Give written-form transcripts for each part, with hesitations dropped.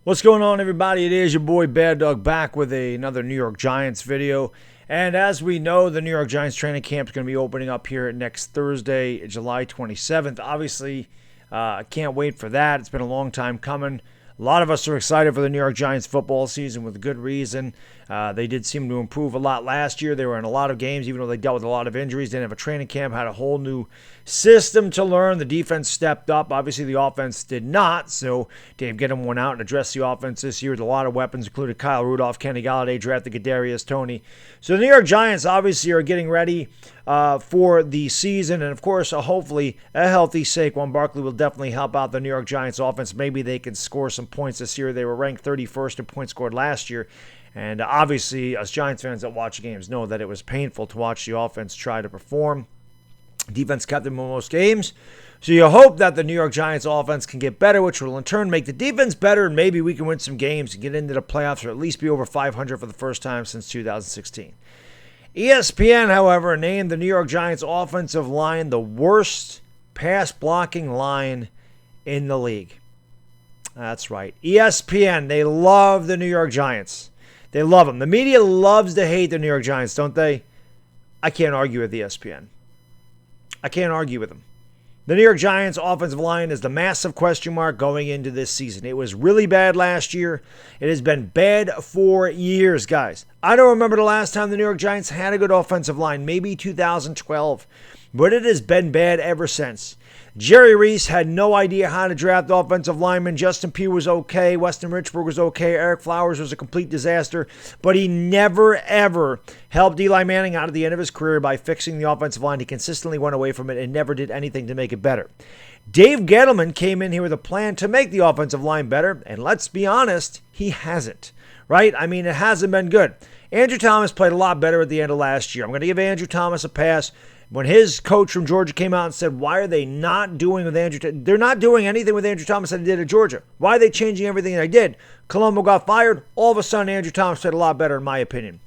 What's going on, everybody? It is your boy Baddog back with another New York Giants video. And as we know, the New York Giants training camp is going to be opening up here next Thursday, July 27th. Obviously, I can't wait for that. It's been a long time coming. A lot of us are excited for the New York Giants football season with good reason. They did seem to improve a lot last year. They were in a lot of games, even though they dealt with a lot of injuries. They didn't have a training camp, had a whole new system to learn. The defense stepped up. Obviously, the offense did not. So Dave Gettleman went out and addressed the offense this year with a lot of weapons, included Kyle Rudolph, Kenny Golladay, drafted Kadarius Toney. So the New York Giants obviously are getting ready for the season. And, of course, hopefully a healthy Saquon Barkley will definitely help out the New York Giants offense. Maybe they can score some points this year. They were ranked 31st in points scored last year. And obviously, us Giants fans that watch games know that it was painful to watch the offense try to perform. Defense kept them in most games. So you hope that the New York Giants offense can get better, which will in turn make the defense better, and maybe we can win some games and get into the playoffs or at least be over 500 for the first time since 2016. ESPN, however, named the New York Giants offensive line the worst pass blocking line in the league. That's right. ESPN, they love the New York Giants. They love them. The media loves to hate the New York Giants, don't they? I can't argue with ESPN. I can't argue with them. The New York Giants offensive line is the massive question mark going into this season. It was really bad last year. It has been bad for years, guys. I don't remember the last time the New York Giants had a good offensive line, maybe 2012, but it has been bad ever since. Jerry Reese had no idea how to draft offensive linemen. Justin Pugh was okay. Weston Richburg was okay. Eric Flowers was a complete disaster. But he never, ever helped Eli Manning out at the end of his career by fixing the offensive line. He consistently went away from it and never did anything to make it better. Dave Gettleman came in here with a plan to make the offensive line better. And let's be honest, he hasn't. Right? I mean, it hasn't been good. Andrew Thomas played a lot better at the end of last year. I'm going to give Andrew Thomas a pass. When his coach from Georgia came out and said, why are they not doing with Andrew Thomas? They're not doing anything with Andrew Thomas that they did at Georgia. Why are they changing everything they did? Colombo got fired. All of a sudden, Andrew Thomas played a lot better, in my opinion.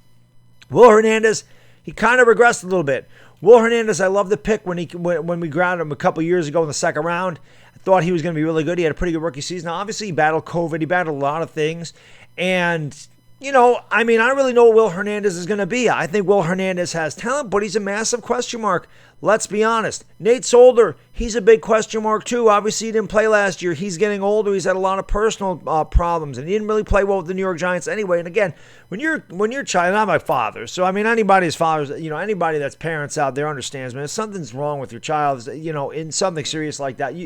Will Hernandez, he kind of regressed a little bit. Will Hernandez, I love the pick when we grabbed him a couple years ago in the second round. I thought he was going to be really good. He had a pretty good rookie season. Now, obviously, he battled COVID. He battled a lot of things. And I don't really know what Will Hernandez is going to be. I think Will Hernandez has talent, but he's a massive question mark. Let's be honest. Nate Solder, he's a big question mark too. Obviously, he didn't play last year. He's getting older. He's had a lot of personal problems, and he didn't really play well with the New York Giants anyway. And again, when you're child, not my father. So, anybody's fathers, anybody that's parents out there understands, man, if something's wrong with your child, in something serious like that,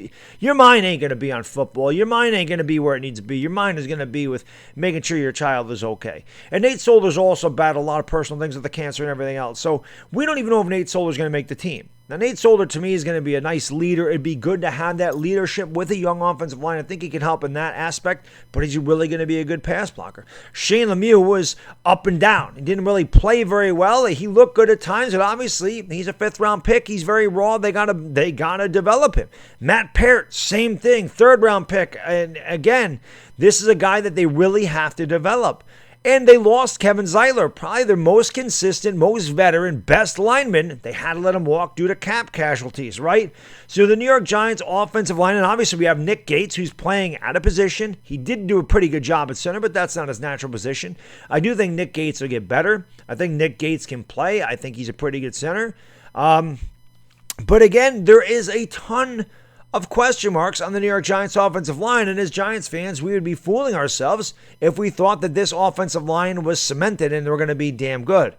your mind ain't going to be on football. Your mind ain't going to be where it needs to be. Your mind is going to be with making sure your child is okay. And Nate Solder's also battled a lot of personal things with the cancer and everything else. So we don't even know if Nate Solder's going to make the team. Now, Nate Solder, to me, is going to be a nice leader. It'd be good to have that leadership with a young offensive line. I think he can help in that aspect, but he's really going to be a good pass blocker. Shane Lemieux was up and down. He didn't really play very well. He looked good at times, but obviously, he's a fifth-round pick. He's very raw. They gotta develop him. Matt Parrott, same thing, third-round pick. And again, this is a guy that they really have to develop. And they lost Kevin Zeitler, probably their most consistent, most veteran, best lineman. They had to let him walk due to cap casualties, right? So the New York Giants offensive line, and obviously we have Nick Gates, who's playing out of position. He did do a pretty good job at center, but that's not his natural position. I do think Nick Gates will get better. I think Nick Gates can play. I think he's a pretty good center. But again, there is a ton of question marks on the New York Giants offensive line, and as Giants fans, we would be fooling ourselves if we thought that this offensive line was cemented and they were going to be damn good.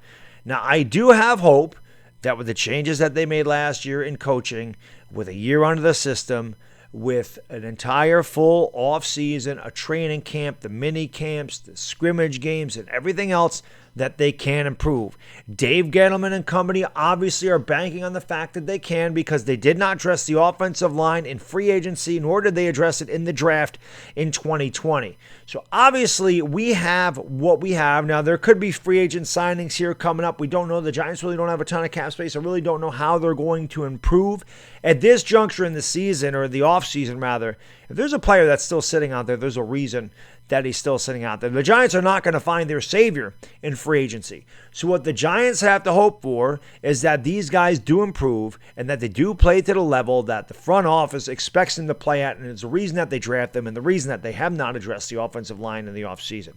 Now, I do have hope that with the changes that they made last year in coaching, with a year under the system, with an entire full off-season, a training camp, the mini camps, the scrimmage games, and everything else, that they can improve. Dave Gettleman and company obviously are banking on the fact that they can, because they did not address the offensive line in free agency, nor did they address it in the draft in 2020. So obviously we have what we have. Now there could be free agent signings here coming up. We don't know. The Giants really don't have a ton of cap space. I really don't know how they're going to improve. At this juncture in the season, or the offseason rather, if there's a player that's still sitting out there, there's a reason that he's still sitting out there. The Giants are not going to find their savior in free agency. So what the Giants have to hope for is that these guys do improve and that they do play to the level that the front office expects them to play at, and it's the reason that they draft them and the reason that they have not addressed the offensive line in the offseason.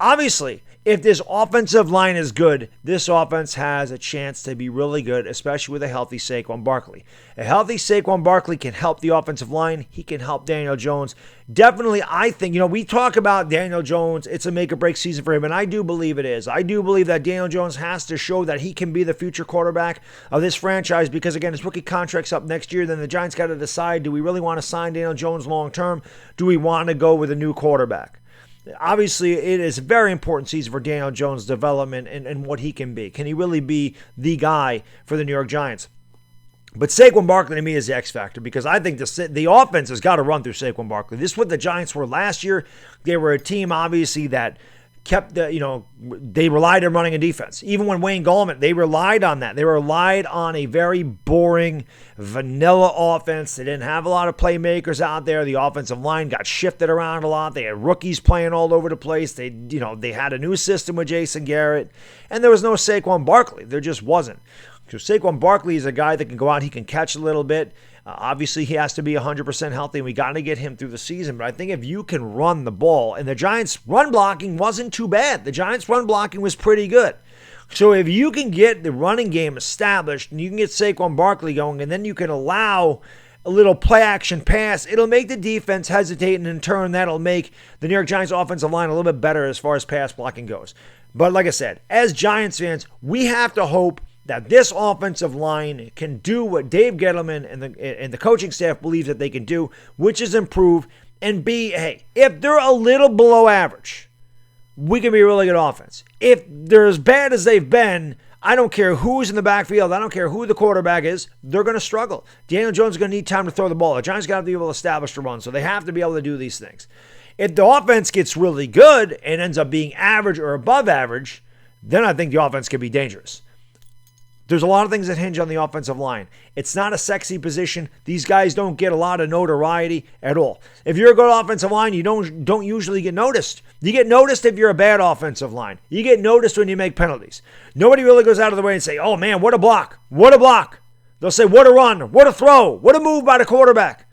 Obviously, if this offensive line is good, this offense has a chance to be really good, especially with a healthy Saquon Barkley. A healthy Saquon Barkley can help the offensive line. He can help Daniel Jones. Definitely, I think, we talk about Daniel Jones. It's a make-or-break season for him, and I do believe it is. I do believe that Daniel Jones has to show that he can be the future quarterback of this franchise because, again, his rookie contract's up next year. Then the Giants got to decide, do we really want to sign Daniel Jones long-term? Do we want to go with a new quarterback? Obviously, it is a very important season for Daniel Jones' development and what he can be. Can he really be the guy for the New York Giants? But Saquon Barkley to me is the X factor because I think the offense has got to run through Saquon Barkley. This is what the Giants were last year. They were a team, obviously, that kept they relied on running a defense. Even when Wayne Gallman, they relied on that. They relied on a very boring, vanilla offense. They didn't have a lot of playmakers out there. The offensive line got shifted around a lot. They had rookies playing all over the place. They had a new system with Jason Garrett, and there was no Saquon Barkley. There just wasn't. So Saquon Barkley is a guy that can go out. He can catch a little bit. Obviously, he has to be 100% healthy, and we got to get him through the season. But I think if you can run the ball, and the Giants' run blocking wasn't too bad. The Giants' run blocking was pretty good. So if you can get the running game established, and you can get Saquon Barkley going, and then you can allow a little play-action pass, it'll make the defense hesitate, and in turn, that'll make the New York Giants' offensive line a little bit better as far as pass blocking goes. But like I said, as Giants fans, we have to hope that this offensive line can do what Dave Gettleman and the coaching staff believes that they can do, which is improve and be, hey, if they're a little below average, we can be a really good offense. If they're as bad as they've been, I don't care who's in the backfield. I don't care who the quarterback is. They're going to struggle. Daniel Jones is going to need time to throw the ball. The Giants got to be able to establish the run, so they have to be able to do these things. If the offense gets really good and ends up being average or above average, then I think the offense can be dangerous. There's a lot of things that hinge on the offensive line. It's not a sexy position. These guys don't get a lot of notoriety at all. If you're a good offensive line, you don't usually get noticed. You get noticed if you're a bad offensive line. You get noticed when you make penalties. Nobody really goes out of the way and say, oh man, what a block. What a block. They'll say, what a run. What a throw. What a move by the quarterback.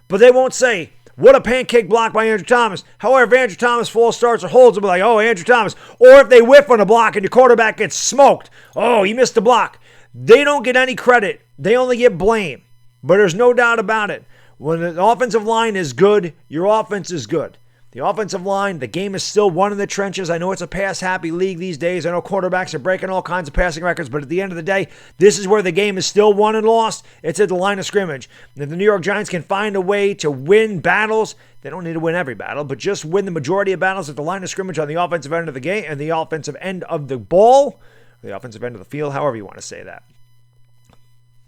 But they won't say, what a pancake block by Andrew Thomas. However, if Andrew Thomas false starts or holds, they'll be like, oh, Andrew Thomas. Or if they whiff on a block and your quarterback gets smoked, oh, he missed the block. They don't get any credit. They only get blame. But there's no doubt about it. When the offensive line is good, your offense is good. The offensive line, the game is still won in the trenches. I know it's a pass-happy league these days. I know quarterbacks are breaking all kinds of passing records, but at the end of the day, this is where the game is still won and lost. It's at the line of scrimmage. And if the New York Giants can find a way to win battles, they don't need to win every battle, but just win the majority of battles at the line of scrimmage on the offensive end of the game and the offensive end of the ball, the offensive end of the field, however you want to say that.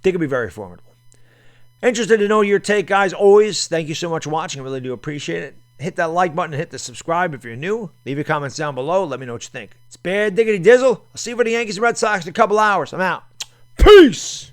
They could be very formidable. Interested to know your take, guys. Always, thank you so much for watching. I really do appreciate it. Hit that like button and hit the subscribe if you're new. Leave your comments down below. Let me know what you think. It's Bad Diggity Dizzle. I'll see you for the Yankees and Red Sox in a couple hours. I'm out. Peace!